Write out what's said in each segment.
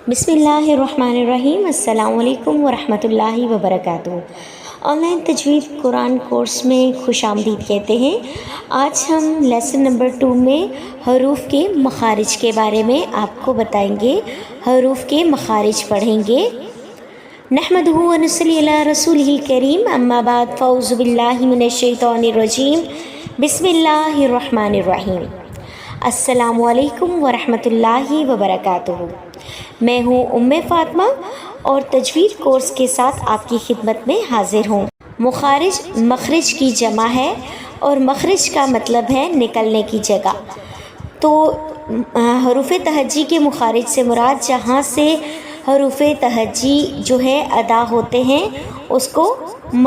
بسم اللہ الرحمن الرحیم۔ السلام علیکم ورحمۃ اللہ وبرکاتہ۔ آن لائن تجوید قرآن کورس میں خوش آمدید کہتے ہیں۔ آج ہم لیسن نمبر 2 میں حروف کے مخارج کے بارے میں آپ کو بتائیں گے۔ حروف کے مخارج پڑھیں گے۔ نحمدہ و نصلی علی رسولہ الکریم، اما بعد، فاعوذ باللہ من الشیطان الرجیم، بسم اللہ الرحمن الرحیم۔ السلام علیکم ورحمۃ اللہ وبرکاتہ۔ میں ہوں فاطمہ اور تجوید کورس کے ساتھ آپ کی خدمت میں حاضر ہوں۔ مخارج مخرج کی جمع ہے اور مخرج کا مطلب ہے نکلنے کی جگہ۔ تو حروف تہجی کے مخارج سے مراد جہاں سے حروف تہجی جو ہے ادا ہوتے ہیں اس کو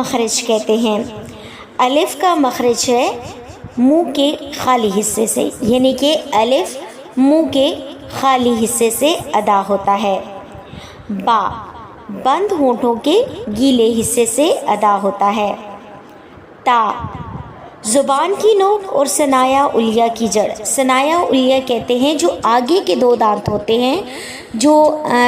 مخرج کہتے ہیں۔ الف کا مخرج ہے منہ کے خالی حصے سے، یعنی کہ الف منہ کے خالی حصے سے ادا ہوتا ہے۔ با بند ہونٹوں کے گیلے حصے سے ادا ہوتا ہے۔ تا زبان کی نوک اور ثنایا علیہ کی جڑ۔ ثنایا علیہ کہتے ہیں جو آگے کے 2 دانت ہوتے ہیں، جو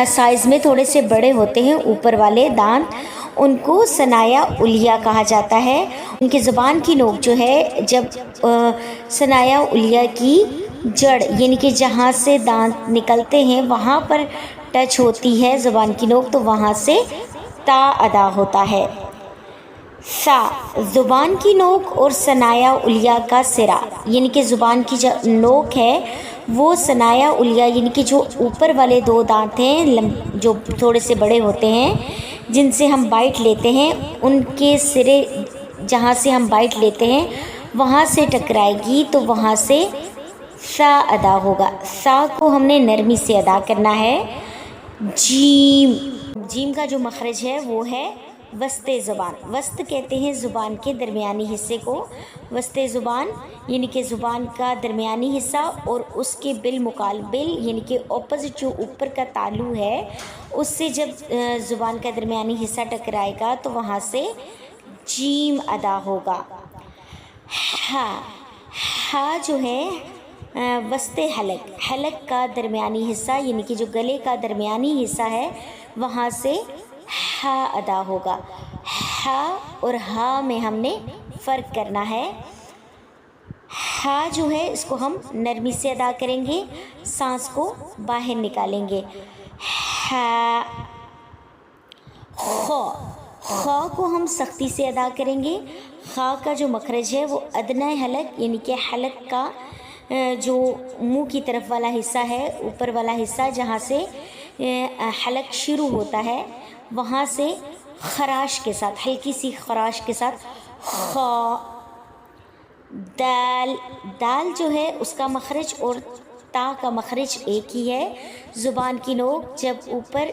سائز میں تھوڑے سے بڑے ہوتے ہیں، اوپر والے دانت، ان کو ثنایا علیہ کہا جاتا ہے۔ ان کی زبان کی نوک جو ہے، جب ثنایا علیہ کی جڑ یعنی کہ جہاں سے دانت نکلتے ہیں وہاں پر ٹچ ہوتی ہے زبان کی نوک، تو وہاں سے تا ادا ہوتا ہے۔ سا زبان کی نوک اور ثنایا علیہ کا سرا، یعنی کہ زبان کی جو نوک ہے وہ ثنایا علیہ یعنی کہ جو اوپر والے 2 دانت ہیں جو تھوڑے سے بڑے ہوتے ہیں، جن سے ہم بائٹ لیتے ہیں، ان کے سرے جہاں سے ہم بائٹ لیتے ہیں وہاں سے ٹکرائے گی تو وہاں سے سا ادا ہوگا۔ سا کو ہم نے نرمی سے ادا کرنا ہے۔ جیم جیم کا جو مخرج ہے وہ ہے وسط زبان۔ وسط کہتے ہیں زبان کے درمیانی حصے کو۔ وسط زبان یعنی کہ زبان کا درمیانی حصہ اور اس کے بالمقابل یعنی کہ اپوزٹ جو اوپر کا تالو ہے اس سے جب زبان کا درمیانی حصہ ٹکرائے گا تو وہاں سے جیم ادا ہوگا۔ ہا ہا جو ہے وسط حلق، حلق کا درمیانی حصہ یعنی کہ جو گلے کا درمیانی حصہ ہے وہاں سے ہا ادا ہوگا۔ ہا اور ہا میں ہم نے فرق کرنا ہے۔ ہا جو ہے اس کو ہم نرمی سے ادا کریں گے، سانس کو باہر نکالیں گے۔ ہا خا خا کو ہم سختی سے ادا کریں گے۔ خا کا جو مخرج ہے وہ ادنی حلق یعنی کہ حلق کا جو منہ کی طرف والا حصہ ہے، اوپر والا حصہ جہاں سے حلق شروع ہوتا ہے وہاں سے خراش کے ساتھ، ہلکی سی خراش کے ساتھ خا۔ دال دال جو ہے اس کا مخرج اور تا کا مخرج ایک ہی ہے۔ زبان کی نوک جب اوپر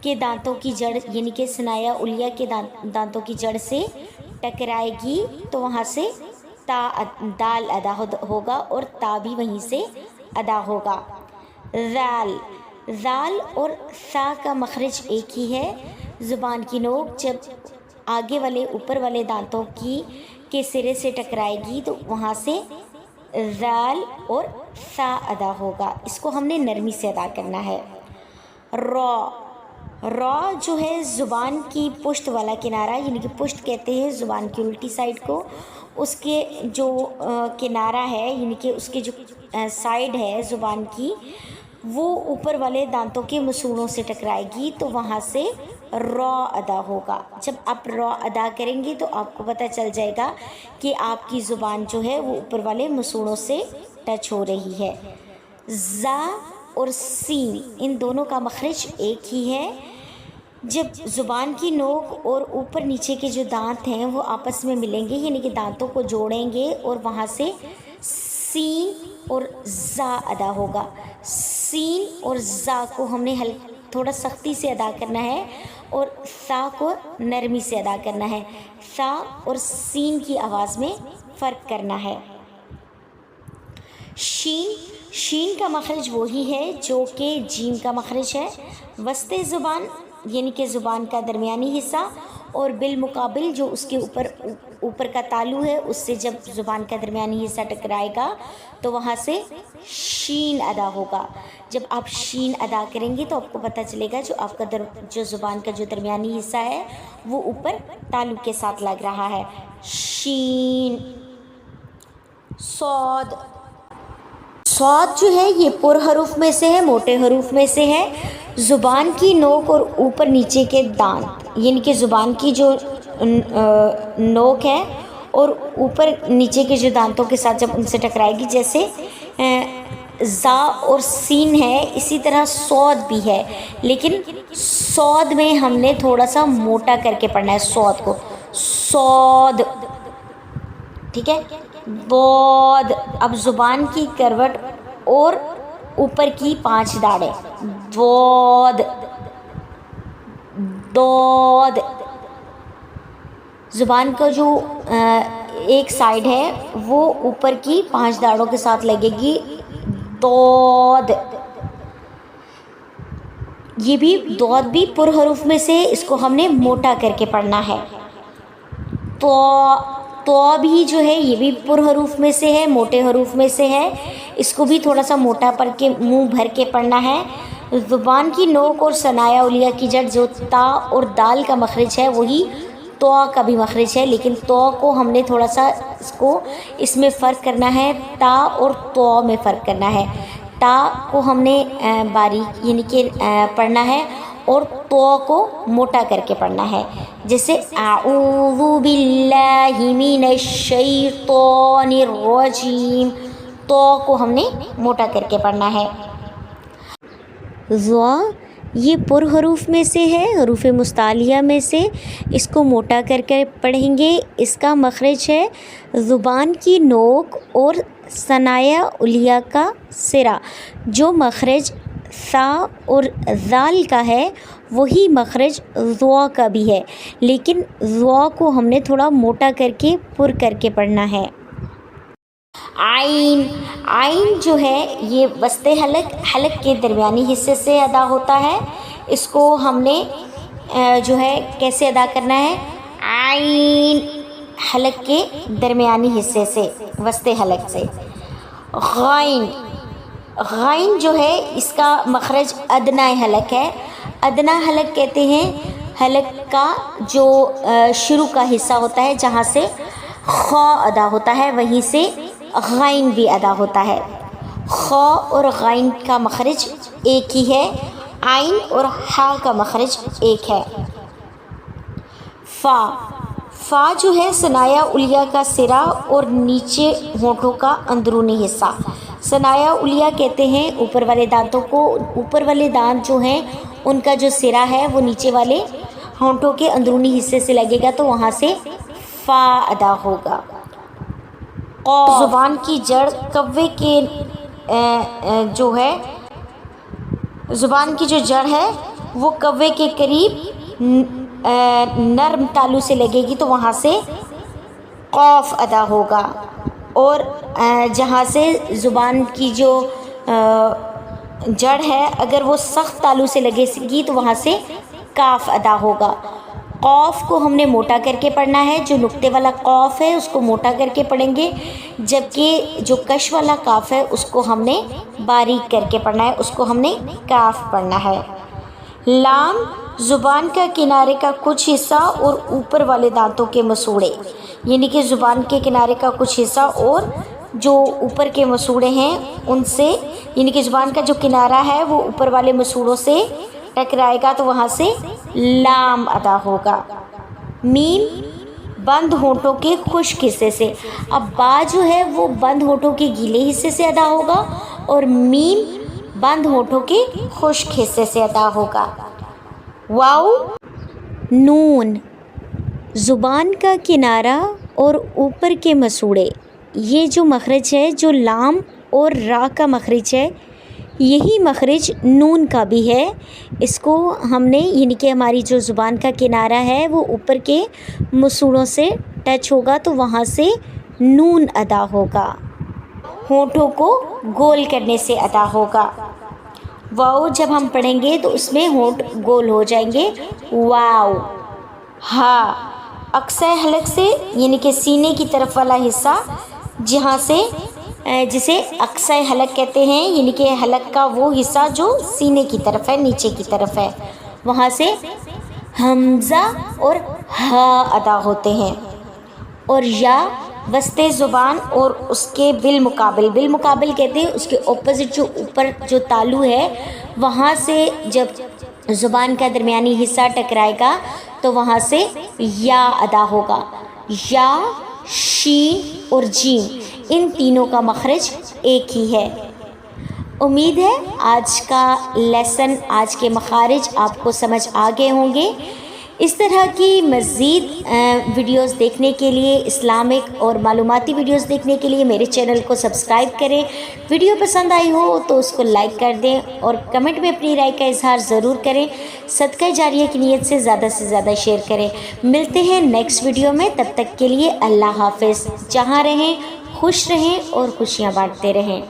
کے دانتوں کی جڑ یعنی کہ ثنایا علیہ کے دانتوں کی جڑ سے ٹکرائے گی تو وہاں سے دال ادا ہوگا اور تا بھی وہیں سے ادا ہوگا۔ ذال ذال اور سا کا مخرج ایک ہی ہے۔ زبان کی نوک جب آگے والے اوپر والے دانتوں کے سرے سے ٹکرائے گی تو وہاں سے ذال اور سا ادا ہوگا۔ اس کو ہم نے نرمی سے ادا کرنا ہے۔ را را جو ہے زبان کی پشت والا کنارہ یعنی کہ پشت کہتے ہیں زبان کی الٹی سائڈ کو، اس کے جو کنارہ ہے یعنی کہ اس کے جو سائڈ ہے زبان کی وہ اوپر والے دانتوں کے مسوڑوں سے ٹکرائے گی تو وہاں سے را ادا ہوگا۔ جب آپ را ادا کریں گے تو آپ کو پتہ چل جائے گا کہ آپ کی زبان جو ہے وہ اوپر والے مسوڑوں سے ٹچ ہو رہی ہے۔ زا اور سین ان دونوں کا مخرج ایک ہی ہے۔ جب زبان کی نوک اور اوپر نیچے کے جو دانت ہیں وہ آپس میں ملیں گے یعنی کہ دانتوں کو جوڑیں گے اور وہاں سے سین اور زا ادا ہوگا۔ سین اور زا کو ہم نے تھوڑا سختی سے ادا کرنا ہے اور سا کو نرمی سے ادا کرنا ہے۔ سا اور سین کی آواز میں فرق کرنا ہے۔ شین شین کا مخرج وہی ہے جو کہ جیم کا مخرج ہے۔ وسط زبان یعنی کہ زبان کا درمیانی حصہ اور بالمقابل جو اس کے اوپر کا تالو ہے اس سے جب زبان کا درمیانی حصہ ٹکرائے گا تو وہاں سے شین ادا ہوگا. جب آپ شین ادا کریں گے تو آپ کو پتہ چلے گا جو آپ کا جو زبان کا جو درمیانی حصہ ہے وہ اوپر تالو کے ساتھ لگ رہا ہے. شین. صاد. صاد جو ہے یہ پر حروف میں سے ہے، موٹے حروف میں سے ہے. زبان کی نوک اور اوپر نیچے کے دانت، یعنی کہ زبان کی جو نوک ہے اور اوپر نیچے کے جو دانتوں کے ساتھ جب ان سے ٹکرائے گی، جیسے زا اور سین ہے اسی طرح صاد بھی ہے، لیکن صاد میں ہم نے تھوڑا سا موٹا کر کے پڑھنا ہے صاد کو. صاد. ٹھیک ہے. بود. اب زبان کی کروٹ اور اوپر کی 5 داڑیں. بود. دود. زبان کا جو ایک سائیڈ ہے وہ اوپر کی 5 داڑوں کے ساتھ لگے گی. دود. یہ بھی دود بھی پر حروف میں سے، اس کو ہم نے موٹا کر کے پڑھنا ہے. تو بھی جو ہے یہ بھی پر حروف میں سے ہے، موٹے حروف میں سے ہے، اس کو بھی تھوڑا سا موٹا پڑھ کے منہ بھر کے پڑھنا ہے. زبان کی نوک اور ثنایا اولیہ کی جڑ جو تا اور دال کا مخرج ہے وہی تو کا بھی مخرج ہے، لیکن تو کو ہم نے تھوڑا سا اس میں فرق کرنا ہے، تا اور تو میں فرق کرنا ہے. تا کو ہم نے باریک یعنی کہ پڑھنا ہے اور تو کو موٹا کر کے پڑھنا ہے. جیسے اعوذ باللہ من الشیطان الرجیم، تو کو ہم نے موٹا کر کے پڑھنا ہے. ضا یہ پر حروف میں سے ہے، حروف مستعلیہ میں سے، اس کو موٹا کر کے پڑھیں گے. اس کا مخرج ہے زبان کی نوک اور ثنایا اولیہ کا سرا. جو مخرج ثا اور ذال کا ہے وہی مخرج ضا کا بھی ہے، لیکن ضا کو ہم نے تھوڑا موٹا کر کے پر کر کے پڑھنا ہے. عین. عین جو ہے یہ وسط حلق کے درمیانی حصے سے ادا ہوتا ہے. اس کو ہم نے جو ہے کیسے ادا کرنا ہے؟ عین حلق کے درمیانی حصے سے، وسط حلق سے. غائن. غائن جو ہے اس کا مخرج ادنی حلق ہے. ادنا حلق کہتے ہیں حلق کا جو شروع کا حصہ ہوتا ہے جہاں سے خا ادا ہوتا ہے وہیں سے غائن بھی ادا ہوتا ہے. خا اور غائن کا مخرج ایک ہی ہے، عین اور ہا کا مخرج ایک ہے. فا. فا جو ہے ثنایا اولیہ کا سرا اور نیچے ہونٹوں کا اندرونی حصہ. ثنایا اولیہ کہتے ہیں اوپر والے دانتوں کو. اوپر والے دانت جو ہیں ان کا جو سرا ہے وہ نیچے والے ہونٹوں کے اندرونی حصے سے لگے گا تو وہاں سے فا ادا ہوگا. زبان کی جڑ کوے کے جو ہے زبان کی جو جڑ ہے وہ کوے کے قریب نرم تالو سے لگے گی تو وہاں سے قاف ادا ہوگا. اور جہاں سے زبان کی جو جڑ ہے اگر وہ سخت تالو سے لگے گی تو وہاں سے کاف ادا ہوگا. قاف کو ہم نے موٹا کر کے پڑھنا ہے. جو نقطے والا قاف ہے اس کو موٹا کر کے پڑھیں گے، جبکہ جو کش والا کاف ہے اس کو ہم نے باریک کر کے پڑھنا ہے، اس کو ہم نے کاف پڑھنا ہے. لام زبان کا کنارے کا کچھ حصہ اور اوپر والے دانتوں کے مسوڑے، یعنی کہ زبان کے کنارے کا کچھ حصہ اور جو اوپر کے مسوڑے ہیں ان سے، یعنی کہ زبان کا جو کنارہ ہے وہ اوپر والے مسوڑوں سے ٹکرائے گا تو وہاں سے لام ادا ہوگا. میم بند ہونٹوں کے خشک حصے سے. اب با جو ہے وہ بند ہونٹوں کے گیلے حصے سے ادا ہوگا اور میم بند ہونٹوں کے خشک حصے سے ادا ہوگا. واو نون زبان کا کنارہ اور اوپر کے مسوڑے، یہ جو مخرج ہے جو لام اور را کا مخرج ہے یہی مخرج نون کا بھی ہے. اس کو ہم نے یعنی کہ ہماری جو زبان کا کنارہ ہے وہ اوپر کے مسوڑوں سے ٹچ ہوگا تو وہاں سے نون ادا ہوگا، ہونٹوں کو گول کرنے سے ادا ہوگا. واو جب ہم پڑھیں گے تو اس میں ہونٹ گول ہو جائیں گے. واو. ہا اقصی حلق سے یعنی کہ سینے کی طرف والا حصہ جہاں سے جسے اقصی حلق کہتے ہیں، یعنی کہ حلق کا وہ حصہ جو سینے کی طرف ہے، نیچے کی طرف ہے، وہاں سے حمزہ اور ہا ادا ہوتے ہیں، اور یا وسط زبان اور اس کے بالمقابل کہتے ہیں اس کے اپوزٹ جو اوپر جو تالو ہے وہاں سے جب زبان کا درمیانی حصہ ٹکرائے گا تو وہاں سے یا ادا ہوگا۔ یا، شین اور جیم ان تینوں کا مخرج ایک ہی ہے۔ امید ہے آج کا لیسن، آج کے مخارج آپ کو سمجھ آ گئے ہوں گے۔ اس طرح کی مزید ویڈیوز دیکھنے کے لیے، اسلامک اور معلوماتی ویڈیوز دیکھنے کے لیے میرے چینل کو سبسکرائب کریں۔ ویڈیو پسند آئی ہو تو اس کو لائک کر دیں اور کمنٹ میں اپنی رائے کا اظہار ضرور کریں۔ صدقہ جاریہ کی نیت سے زیادہ شیئر کریں۔ ملتے ہیں نیکسٹ ویڈیو میں، تب تک کے لیے اللہ حافظ۔ جہاں رہیں خوش رہیں اور خوشیاں بانٹتے رہیں۔